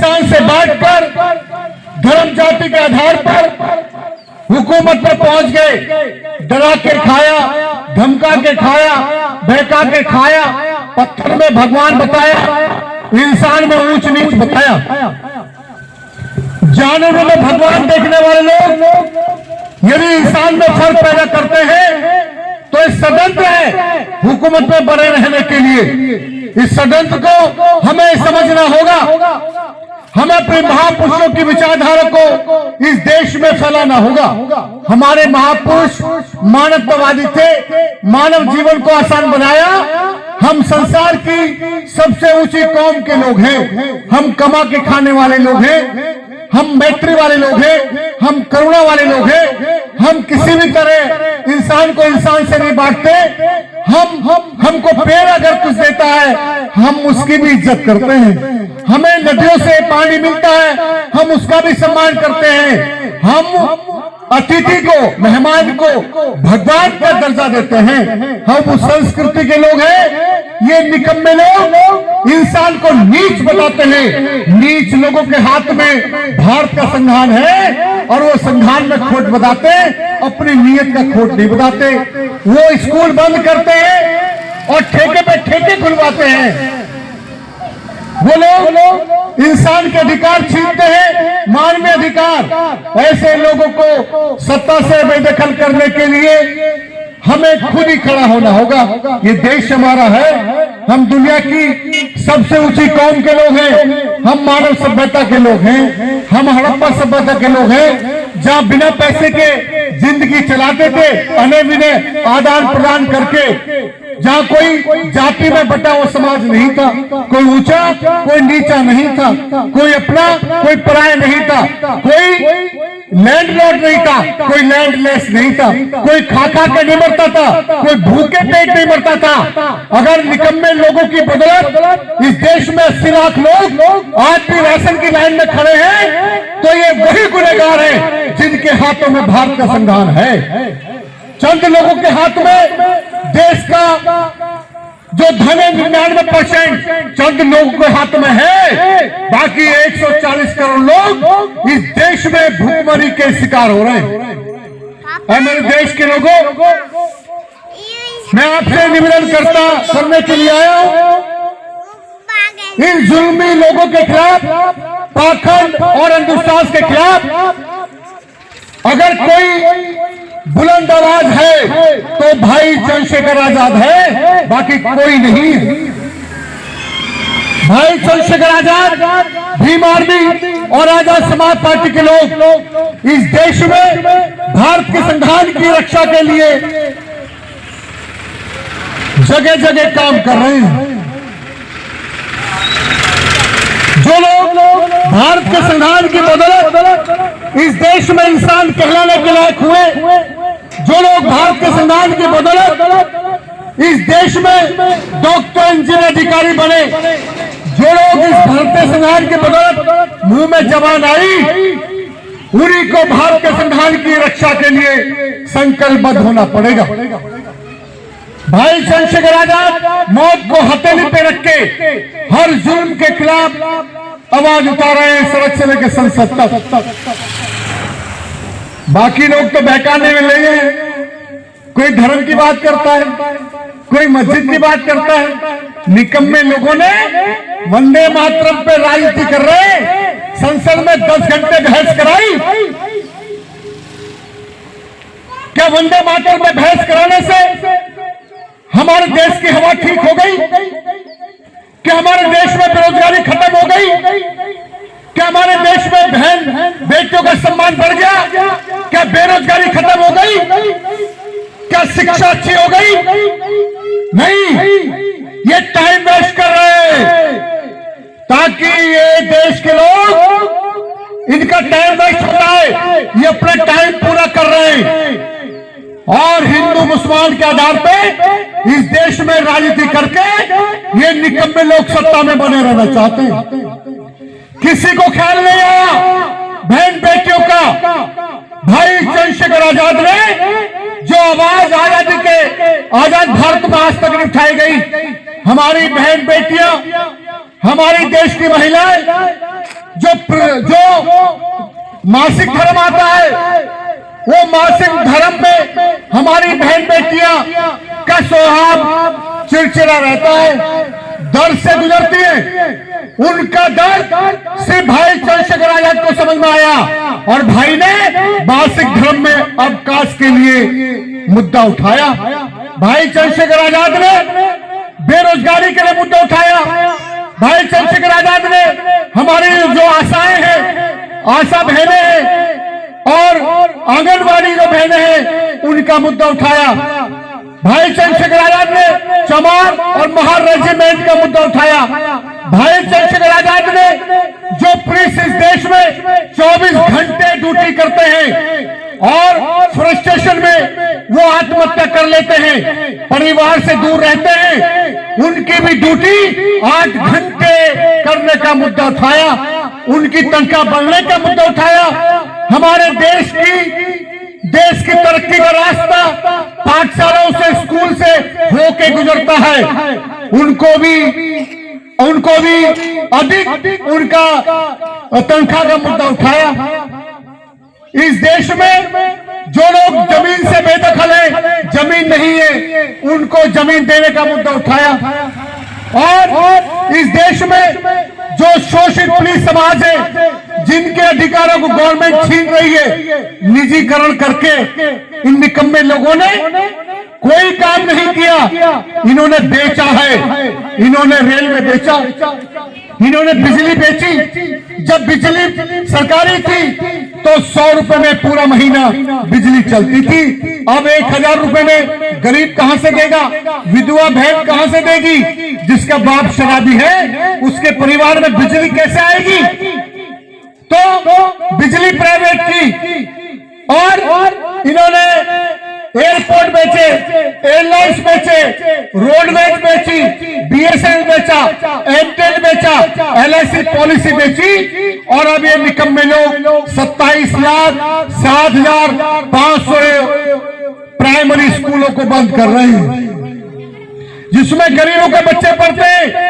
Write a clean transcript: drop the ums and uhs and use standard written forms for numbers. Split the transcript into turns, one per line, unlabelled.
इंसान से बांटकर धर्म जाति के आधार पर हुकूमत में पहुंच गए। डरा के खाया, धमका के खाया, बहका के खाया, पत्थर में भगवान बताया, इंसान में ऊंच नीच बताया। जानवरों में भगवान देखने वाले लोग यदि इंसान में फर्क पैदा करते हैं तो इस षड्यंत्र है हुकूमत में बने रहने के लिए। इस षड्यंत्र को हमें समझना होगा। हमें अपने महापुरुषों की विचारधारा को इस देश में फैलाना होगा। हमारे महापुरुष मानवतावादी थे, मानव जीवन को आसान बनाया। हम संसार की सबसे ऊंची कौम के लोग हैं। हम कमा के खाने वाले लोग हैं, हम मैत्री वाले लोग हैं, हम करुणा वाले लोग हैं। हम किसी भी तरह इंसान को इंसान से नहीं बांटते। हमको पेड़ अगर कुछ देता है हम उसकी भी इज्जत करते हैं। हमें नदियों से पानी मिलता है, हम उसका भी सम्मान करते हैं। हम अतिथि को, मेहमान को भगवान का दर्जा देते हैं। हम उस संस्कृति के लोग हैं। ये निकम्मे लोग इंसान को नीच बताते हैं। नीच लोगों के हाथ में भारत का संविधान है और वो संविधान में खोट बताते, अपनी नीयत का खोट नहीं बताते। वो स्कूल बंद करते हैं और ठेके पे ठेके खुलवाते हैं। वो लोग इंसान के अधिकार छीनते हैं, मानवीय अधिकार। ऐसे लोगों को सत्ता से बेदखल करने के लिए हमें खुद ही खड़ा होना होगा। ये देश हमारा है, हम दुनिया की सबसे ऊंची कौम के लोग हैं। हम मानव सभ्यता के लोग हैं, हम हड़प्पा सभ्यता के लोग हैं, जहां बिना पैसे के जिंदगी चलाते थे, अने बिने आदान प्रदान करके। जहां कोई जाति में बटा हुआ समाज नहीं था, कोई ऊंचा कोई नीचा नहीं था, कोई अपना कोई पराया नहीं था, कोई लैंडलॉर्ड नहीं था, कोई लैंडलेस नहीं था, कोई खा खा के नहीं मरता था, कोई भूखे पेट नहीं मरता था। अगर निकम्मे लोगों की बदौलत इस देश में 80 लाख लोग आज भी राशन की लाइन में खड़े हैं, तो ये वही गुनहगार हैं जिनके हाथों में भारत का संविधान है। चंद लोगों के हाथ में देश का जो धन है 99% चंद लोगों के हाथ में है। बाकी 140 करोड़ लोग इस देश में भूखमरी के शिकार हो रहे हैं। मेरे देश के लोगों, मैं आपसे निवेदन करने के लिए आया हूं, इन जुल्मी लोगों के खिलाफ, पाखंड और अंधविश्वास के खिलाफ अगर कोई बुलंद आवाज है तो भाई चंद्रशेखर आजाद है, बाकी कोई नहीं है। भाई चंद्रशेखर आजाद, भीम आर्मी और आजाद समाज पार्टी के लोग इस देश में भारत के संविधान की रक्षा के लिए जगह जगह काम कर रहे हैं। जो लोग भारत के संविधान की बदौलत इस देश में इंसान कहलाने के लायक हुए, जो लोग भारत के संविधान की बदौलत इस देश में डॉक्टर, इंजीनियर, अधिकारी बने, जो लोग इस भारतीय संविधान के बदौलत मुंह में जबान आई, उन्हीं को भारत के संविधान की रक्षा के लिए संकल्पबद्ध होना पड़ेगा। भाई चंद्रशेखर आजाद मौत को हथेली पे रख के हर जुल्म के खिलाफ आवाज उठा रहे हैं, सड़क से लेकर संसद तक। बाकी लोग तो बहकाने में लगे हैं। कोई धर्म की बात करता है, कोई मस्जिद की बात करता है। निकम्मे लोगों ने वंदे मातरम पे राजनीति कर रहे हैं, संसद में 10 घंटे बहस कराई। क्या वंदे मातरम में बहस कराने से हमारे देश की हवा ठीक हो गई? क्या हमारे देश में बेरोजगारी खत्म हो गई? क्या हमारे देश में बहन बेटियों का सम्मान बढ़ गया? क्या बेरोजगारी खत्म हो गई? क्या शिक्षा अच्छी हो गई? नहीं, ये टाइम वेस्ट कर रहे हैं ताकि ये देश के लोग, इनका टाइम वेस्ट होता है, ये अपना टाइम पूरा कर रहे हैं और हिंदू मुसलमान के आधार पे इस देश में राजनीति करके ये निकम्मे लोग सत्ता में बने रहना चाहते हैं। किसी को ख्याल नहीं आया बहन बेटियों का। भाई चंद्रशेखर आजाद ने जो आवाज आजादी के, आजाद भारत में आज तक नहीं उठाई गई, हमारी बहन बेटियां, हमारी देश की महिलाएं मासिक धर्म आता है, वो मासिक धर्म में हमारी बहन बेटियां का स्वभाव चिड़चिड़ा रहता है, दर्द से गुजरती है। उनका दर्द सिर्फ भाई चंद्रशेखर आजाद को समझ में आया और भाई ने मासिक धर्म में अवकाश के लिए मुद्दा उठाया। भाई चंद्रशेखर आजाद ने बेरोजगारी के लिए मुद्दा उठाया। भाई चंद्रशेखर आजाद ने हमारी जो आशाएं हैं, आशा बहनें हैं और आंगनबाड़ी जो बहनें हैं, उनका मुद्दा उठाया। भाई चंद्रशेखर आजाद ने चमार और महार रेजिमेंट का मुद्दा उठाया। भाई चंद्रशेखर आजाद ने जो पुलिस इस देश में 24 घंटे ड्यूटी करते हैं और फ्रस्ट्रेशन में वो आत्महत्या कर लेते हैं, परिवार से दूर रहते हैं, उनकी भी ड्यूटी 8 घंटे करने का मुद्दा उठाया। उनकी तनख्वाह बढ़ने का मुद्दा उठाया। हमारे देश की तरक्की का रास्ता पाठशालाओं से, स्कूल से होके गुजरता है। उनको भी अधिक उनका तनख्वाह का मुद्दा उठाया। इस देश में जो लोग जमीन से बेदखल है, जमीन नहीं है, उनको जमीन देने का मुद्दा उठाया। और इस देश में जो शोषित पुलिस समाज है, जिनके अधिकारों को गवर्नमेंट छीन रही है, निजीकरण करके इन निकम्मे लोगों ने कोई काम नहीं किया। इन्होंने बेचा है, इन्होंने रेलवे बेचा, इन्होंने बिजली बेची। जब बिजली सरकारी थी तो 100 रुपए में पूरा महीना बिजली चलती थी। अब 1000 रुपए में गरीब कहां से देगा? विधवा बहन कहां से देगी? जिसका बाप शराबी है, उसके परिवार में बिजली कैसे आएगी? तो बिजली प्राइवेट की। और इन्होंने एयरपोर्ट बेचे, एयरलाइंस बेचे, रोडवेज बेची, बीएसएनएल बेचा, एयरटेल बेचा, एलआईसी पॉलिसी बेची। और अब ये निकम्मे लोग 27,07,500 प्राइमरी स्कूलों को बंद कर रहे हैं, जिसमें गरीबों के बच्चे पढ़ते हैं।